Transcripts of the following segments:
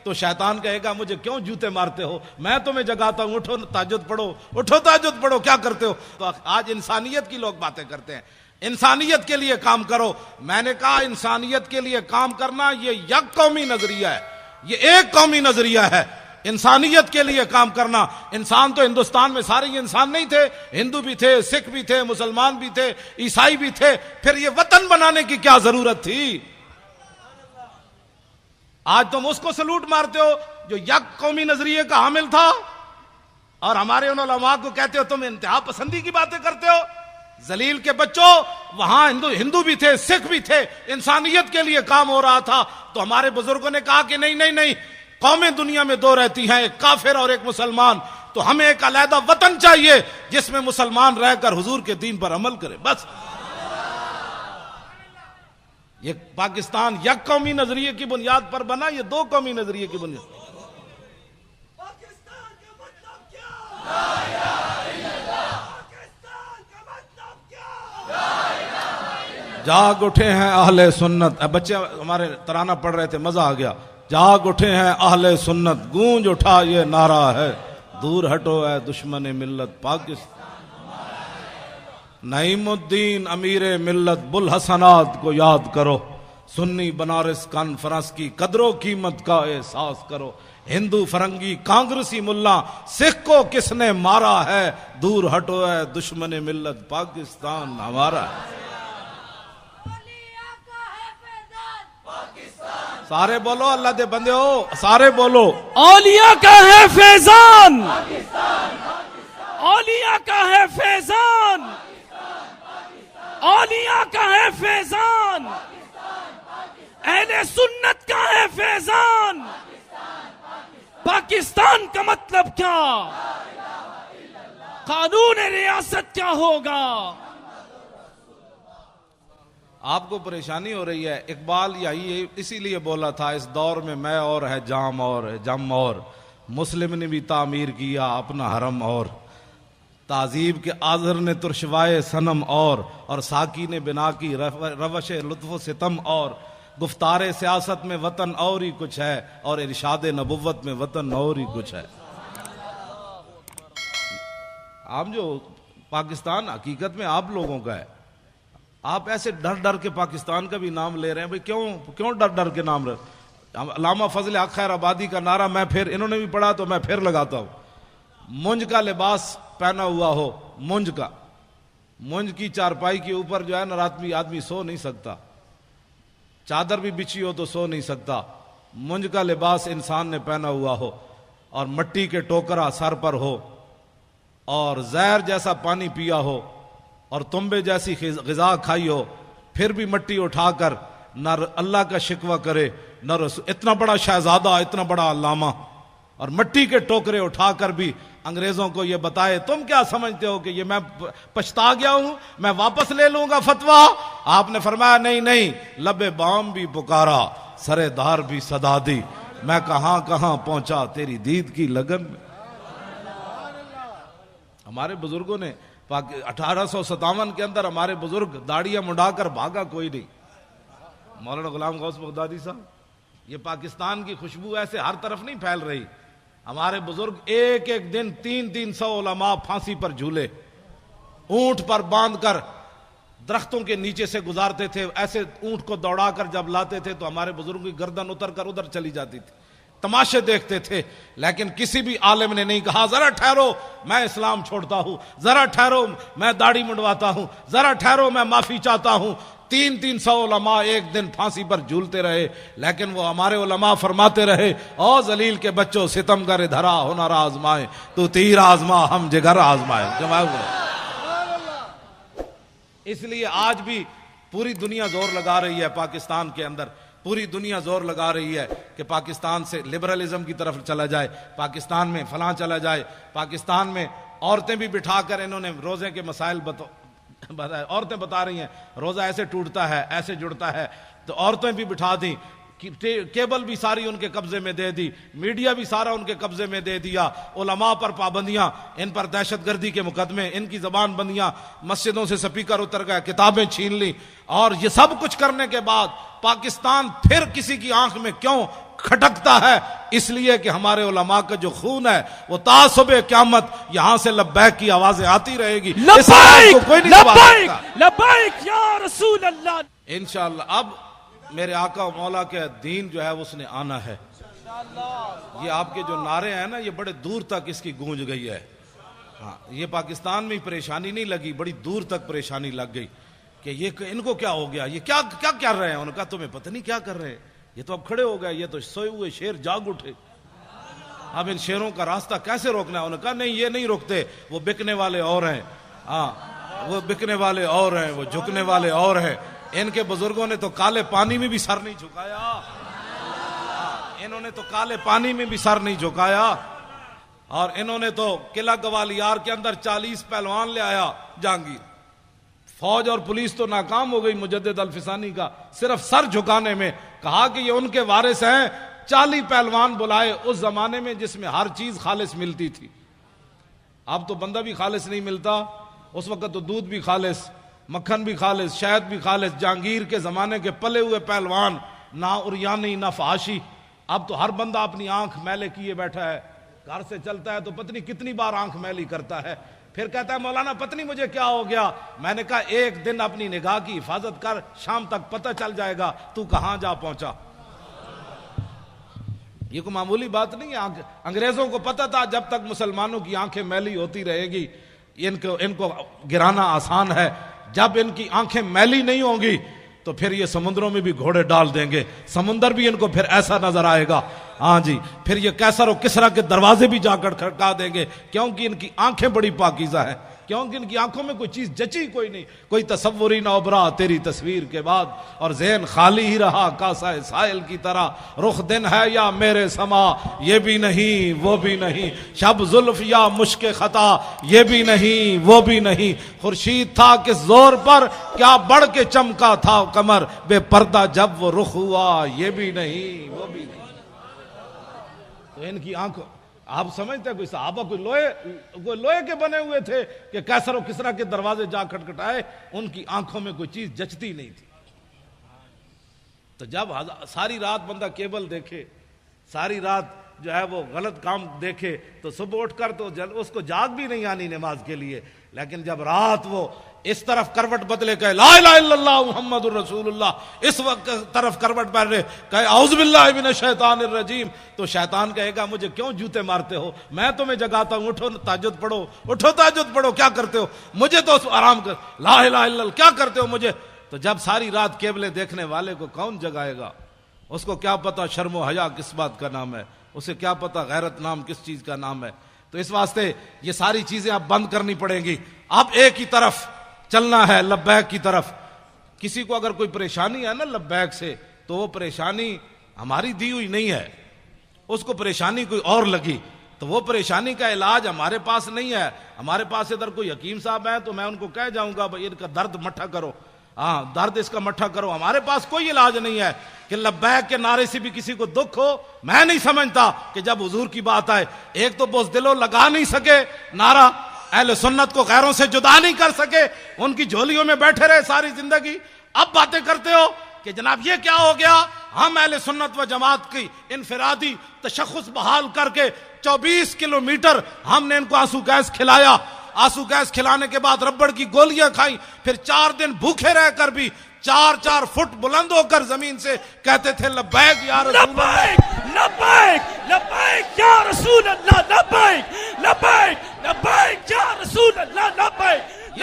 تو شیطان کہے گا مجھے کیوں جوتے مارتے ہو، میں تمہیں جگاتا ہوں، اٹھو تہجد پڑھو، اٹھو تہجد پڑھو، کیا کرتے ہو؟ تو آج انسانیت کی لوگ باتیں کرتے ہیں، انسانیت کے لیے کام کرو۔ میں نے کہا انسانیت کے لیے کام کرنا یہ یک قومی نظریہ ہے، یہ ایک قومی نظریہ ہے، انسانیت کے لیے کام کرنا۔ انسان تو ہندوستان میں سارے ہی انسان نہیں تھے، ہندو بھی تھے، سکھ بھی تھے، مسلمان بھی تھے، عیسائی بھی تھے، پھر یہ وطن بنانے کی کیا ضرورت تھی؟ آج تم اس کو سلوٹ مارتے ہو جو یک قومی نظریے کا حامل تھا، اور ہمارے ان علماء کو کہتے ہو تم انتہا پسندی کی باتیں کرتے ہو۔ ذلیل کے بچوں، وہاں ہندو بھی تھے، سکھ بھی تھے، انسانیت کے لیے کام ہو رہا تھا، تو ہمارے بزرگوں نے کہا کہ نہیں نہیں نہیں، قومیں دنیا میں دو رہتی ہیں، ایک کافر اور ایک مسلمان، تو ہمیں ایک علیحدہ وطن چاہیے جس میں مسلمان رہ کر حضور کے دین پر عمل کرے۔ بس یہ پاکستان یک قومی نظریے کی بنیاد پر بنا، یہ دو قومی نظریے کی بنیاد۔ پاکستان کا مطلب کیا؟ جاگ اٹھے ہیں اہل سنت، بچے ہمارے ترانہ پڑھ رہے تھے، مزہ آ گیا۔ جاگ اٹھے ہیں اہل سنت، گونج اٹھا یہ نعرہ ہے، دور ہٹو اے دشمن ملت پاکستان۔ نعیم الدین امیر ملت بوالحسنات کو یاد کرو، سنی بنارس کانفرنس کی قدر و قیمت کا احساس کرو۔ ہندو فرنگی کانگریسی ملا سکھ کو کس نے مارا ہے، دور ہٹو اے دشمن ملت پاکستان ہمارا ہے۔ سارے بولو اللہ دے بندے ہو، سارے بولو اولیاء کا ہے فیضان، اولیاء کا ہے فیضان، اولیاء کا ہے فیضان، اہل سنت کا ہے فیضان۔ پاکستان کا مطلب کیا؟ قانون ریاست کیا ہوگا؟ آپ کو پریشانی ہو رہی ہے، اقبال یہی اسی لیے بولا تھا، اس دور میں میں اور ہے جام اور ہے جم اور، مسلم نے بھی تعمیر کیا اپنا حرم اور، تعذیب کے آذر نے ترشوائے صنم اور ساکی نے بنا کی روش لطف و ستم اور، گفتار سیاست میں وطن اور ہی کچھ ہے، اور ارشاد نبوت میں وطن اور ہی کچھ ہے۔ آپ جو پاکستان حقیقت میں آپ لوگوں کا ہے، آپ ایسے ڈر ڈر کے پاکستان کا بھی نام لے رہے ہیں، بھئی کیوں ڈر ڈر کے نام رہے؟ علامہ فضل حق خیر آبادی کا نعرہ میں پھر انہوں نے بھی پڑھا تو میں پھر لگاتا ہوں، منج کا لباس پہنا ہوا ہو، منج کی چارپائی کے اوپر جو ہے نا رات میں آدمی سو نہیں سکتا، چادر بھی بچھی ہو تو سو نہیں سکتا، منج کا لباس انسان نے پہنا ہوا ہو، اور مٹی کے ٹوکرا سر پر ہو، اور زہر جیسا پانی پیا ہو، اور تنبے جیسی غذا کھائی ہو، پھر بھی مٹی اٹھا کر نہ اللہ کا شکوہ کرے نہ رسول، اتنا بڑا شہزادہ، اتنا بڑا علامہ، اور مٹی کے ٹوکرے اٹھا کر بھی انگریزوں کو یہ بتائے تم کیا سمجھتے ہو کہ یہ میں پچھتا گیا ہوں، میں واپس لے لوں گا فتویٰ؟ آپ نے فرمایا نہیں نہیں، لب بام بھی پکارا، سرے دار بھی صدا دی، میں کہاں کہاں پہنچا تیری دید کی لگن میں۔ ہمارے بزرگوں نے 1857 کے اندر ہمارے بزرگ داڑیاں منڈا کر بھاگا کوئی نہیں۔ مولانا غلام غوث بغدادی صاحب، یہ پاکستان کی خوشبو ایسے ہر طرف نہیں پھیل رہی، ہمارے بزرگ ایک ایک دن 300 علماء پھانسی پر جھولے، اونٹ پر باندھ کر درختوں کے نیچے سے گزارتے تھے، ایسے اونٹ کو دوڑا کر جب لاتے تھے تو ہمارے بزرگوں کی گردن اتر کر ادھر چلی جاتی تھی، تماشے دیکھتے تھے، لیکن کسی بھی عالم نے نہیں کہا ذرا ٹھہرو میں اسلام چھوڑتا ہوں، ذرا ٹھہرو میں داڑھی منڈواتا ہوں، ذرا ٹھہرو میں معافی چاہتا ہوں۔ 300 علماء ایک دن پھانسی پر جھولتے رہے، لیکن وہ ہمارے علماء فرماتے رہے، او ذلیل کے بچوں ستم گر دھرا ہنر آزمائے، تو تیر آزما ہم جگر آزمائے۔ اس لیے آج بھی پوری دنیا زور لگا رہی ہے، پاکستان کے اندر پوری دنیا زور لگا رہی ہے کہ پاکستان سے لبرلزم کی طرف چلا جائے، پاکستان میں فلاں چلا جائے، پاکستان میں عورتیں بھی بٹھا کر انہوں نے روزے کے مسائل عورتیں بتا رہی ہیں روزہ ایسے ٹوٹتا ہے، ایسے جڑتا ہے، تو عورتیں بھی بٹھا دیں، کیبل بھی ساری ان کے قبضے میں دے دی، میڈیا بھی سارا ان کے قبضے میں دے دیا، علماء پر پابندیاں، ان پر دہشت گردی کے مقدمے، ان کی زبان بندیاں، مسجدوں سے سپیکر اتر گئے، کتابیں چھین لی، اور یہ سب کچھ کرنے کے بعد پاکستان پھر کسی کی آنکھ میں کیوں کھٹکتا ہے؟ اس لیے کہ ہمارے علماء کا جو خون ہے وہ تا صبح قیامت یہاں سے لبیک کی آوازیں آتی رہے گی. اس آواز کو کوئی نہیں دبا سکتا. لبیک یا رسول اللہ. انشاءاللہ اب میرے آقا و مولا کے دین جو ہے اس نے آنا ہے. یہ آپ کے جو نعرے ہیں نا یہ بڑے دور تک اس کی گونج گئی ہے. ہاں یہ پاکستان میں پریشانی نہیں لگی, بڑی دور تک پریشانی لگ گئی کہ یہ ان کو کیا ہو گیا, یہ کیا کیا کر رہے ہیں. انہوں نے کہا تمہیں پتہ نہیں کیا کر رہے ہیں, یہ تو اب کھڑے ہو گئے, یہ تو سوئے ہوئے شیر جاگ اٹھے, اب ان شیروں کا راستہ کیسے روکنا ہے. انہوں نے کہا نہیں یہ نہیں روکتے, وہ بکنے والے اور ہیں. ہاں وہ بکنے والے اور ہیں, وہ جھکنے والے اور ہیں. ان کے بزرگوں نے تو کالے پانی میں بھی سر نہیں جھکایا, انہوں نے تو کالے پانی میں بھی سر نہیں جھکایا. اور انہوں نے تو قلعہ گوالیار کے اندر 40 پہلوان لے آیا جہانگیر. فوج اور پولیس تو ناکام ہو گئی مجدد الفسانی کا صرف سر جھکانے میں. کہا کہ یہ ان کے وارث ہیں. 40 پہلوان بلائے اس زمانے میں جس میں ہر چیز خالص ملتی تھی. اب تو بندہ بھی خالص نہیں ملتا, اس وقت تو دودھ بھی خالص, مکھن بھی خالص, شہد بھی خالص. جہانگیر کے زمانے کے پلے ہوئے پہلوان, نہ اریانی نہ فحاشی. اب تو ہر بندہ اپنی آنکھ میلے کیے بیٹھا ہے, گھر سے چلتا ہے تو پتہ نہیں کتنی بار آنکھ میلی کرتا ہے, پھر کہتا ہے مولانا پتہ نہیں مجھے کیا ہو گیا. میں نے کہا ایک دن اپنی نگاہ کی حفاظت کر, شام تک پتہ چل جائے گا تو کہاں جا پہنچا. یہ کوئی معمولی بات نہیں ہے. انگریزوں کو پتہ تھا جب تک مسلمانوں کی آنکھیں میلی ہوتی رہے گی ان کو گرانا آسان ہے. جب ان کی آنکھیں میلی نہیں ہوں گی تو پھر یہ سمندروں میں بھی گھوڑے ڈال دیں گے, سمندر بھی ان کو پھر ایسا نظر آئے گا. ہاں جی, پھر یہ کیسر و کسرا کے دروازے بھی جا کر کھڑکا دیں گے, کیونکہ ان کی آنکھیں بڑی پاکیزہ ہیں, کیونکہ ان کی آنکھوں میں کوئی چیز جچی کوئی نہیں, کوئی تصور ہی نہ ابھرا تیری تصویر کے بعد, اور ذہن خالی ہی رہا کاسہ سائل کی طرح. رخ دن ہے یا میرے سما یہ بھی نہیں وہ بھی نہیں, شب زلف یا مشک خطا یہ بھی نہیں وہ بھی نہیں. خورشید تھا کس زور پر کیا بڑھ کے چمکا تھا قمر, بے پردہ جب وہ رخ ہوا یہ بھی نہیں وہ بھی نہیں. تو ان کی آنکھوں آپ سمجھتے ہیں کوئی صحابہ کوئی لوہے کے بنے ہوئے تھے کہ کیسر و کسرا کے دروازے جا کھٹکھٹائے, ان کی آنکھوں میں کوئی چیز جچتی نہیں تھی. تو جب ساری رات بندہ کیبل دیکھے, ساری رات جو ہے وہ غلط کام دیکھے, تو صبح اٹھ کر تو اس کو جاگ بھی نہیں آنی نماز کے لیے. لیکن جب رات وہ اس طرف کروٹ بدلے کہے لا الہ الا اللہ محمد الرسول اللہ, اس وقت طرف کروٹ بدلے کہے اعوذ باللہ من الشیطان الرجیم, تو شیطان کہے گا مجھے کیوں جوتے مارتے ہو, میں تمہیں جگاتا ہوں, اٹھو تہجد پڑھو, اٹھو تہجد پڑھو, کیا کرتے ہو مجھے تو آرام کر, لا الہ الا اللہ کیا کرتے ہو مجھے. تو جب ساری رات کیبلیں دیکھنے والے کو کون جگائے گا, اس کو کیا پتا شرم و حیا کس بات کا نام ہے, اسے کیا پتا غیرت نام کس چیز کا نام ہے. تو اس واسطے یہ ساری چیزیں اب بند کرنی پڑیں گی. اب ایک ہی طرف چلنا ہے, لبیک کی طرف. کسی کو اگر کوئی پریشانی ہے نا لبیک سے, تو وہ پریشانی ہماری دی ہوئی نہیں ہے, اس کو پریشانی کوئی اور لگی, تو وہ پریشانی کا علاج ہمارے پاس نہیں ہے. ہمارے پاس ادھر کوئی حکیم صاحب ہیں تو میں ان کو کہہ جاؤں گا بھائی ان کا درد مٹھا کرو, ہاں درد اس کا مٹھا کرو. ہمارے پاس کوئی علاج نہیں ہے کہ لبیک کے نعرے سے بھی کسی کو دکھ ہو. میں نہیں سمجھتا کہ جب حضور کی بات آئے, ایک تو بزدلو لگا نہیں سکے نعرہ, اہل سنت کو غیروں سے جدا نہیں کر سکے, ان کی جھولیوں میں بیٹھے رہے ساری زندگی. اب باتیں کرتے ہو کہ جناب یہ کیا ہو گیا, ہم اہل سنت و جماعت کی انفرادی تشخص بحال کر کے 24 کلومیٹر ہم نے ان کو آنسو گیس کھلایا. آنسو گیس کھلانے کے بعد ربڑ کی گولیاں کھائیں, پھر 4 دن بھوکے رہ کر بھی 4 فٹ بلند ہو کر زمین سے کہتے تھے لبیک یا رسول اللہ, لبیک لبیک یا رسول اللہ, لبیک لبیک لبیک یا رسول اللہ, لبیک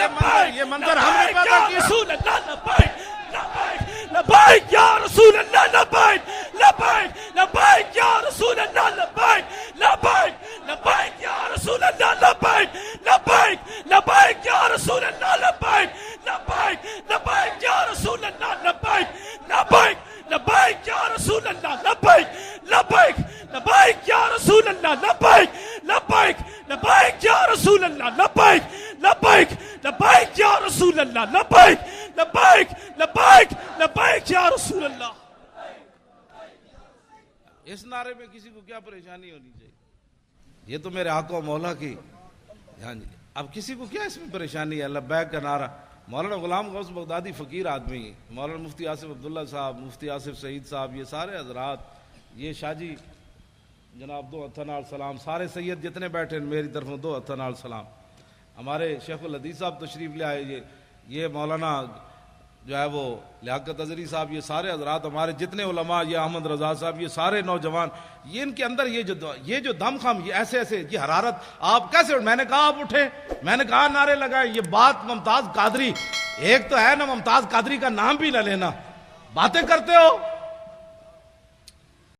یہ منظر ہم نے پیدا کیا. رسول اللہ, لبیک لبیک لبیک یا رسول اللہ, لبیک لبیک لبیک یا رسول اللہ, لبیک لبیک لبیک یا رسول اللہ, لبیک لبیک لبیک یا رسول اللہ, لبیک لبیک لبیک یا رسول اللہ, لبیک لبیک لبیک یا رسول اللہ, لبیک لبیک لبیک یا رسول اللہ, لبیک لبیک لبیک یا رسول اللہ, لبیک لبیک لبیک یا رسول اللہ, لبیک لبیک لبیک لبیک یا رسول اللہ. اس نعرے میں کسی کو کیا پریشانی ہونی چاہیے, یہ تو میرے آقا و مولا کی. ہاں جی, اب کسی کو کیا اس میں پریشانی ہے, لبیک کا نعرہ. مولانا غلام غوث بغدادی فقیر آدمی, مولانا مفتی آصف عبداللہ صاحب, مفتی آصف سعید صاحب, یہ سارے حضرات, یہ شاہ جی جناب دو ہتھاں نال سلام. سارے سید جتنے بیٹھے ہیں میری طرف دو ہتھاں نال سلام. ہمارے شیخ الحدیث صاحب تشریف لے آئے, یہ مولانا جو ہے وہ لیاقت اظہری صاحب, یہ سارے حضرات ہمارے جتنے علماء, یہ احمد رضا صاحب, یہ سارے نوجوان, یہ ان کے اندر یہ جو دم خم, یہ ایسے یہ حرارت, آپ کیسے, میں نے کہا آپ اٹھے, میں نے کہا نعرے لگائے. یہ بات ممتاز قادری, ایک تو ہے نا ممتاز قادری کا نام بھی نہ لینا, باتیں کرتے ہو.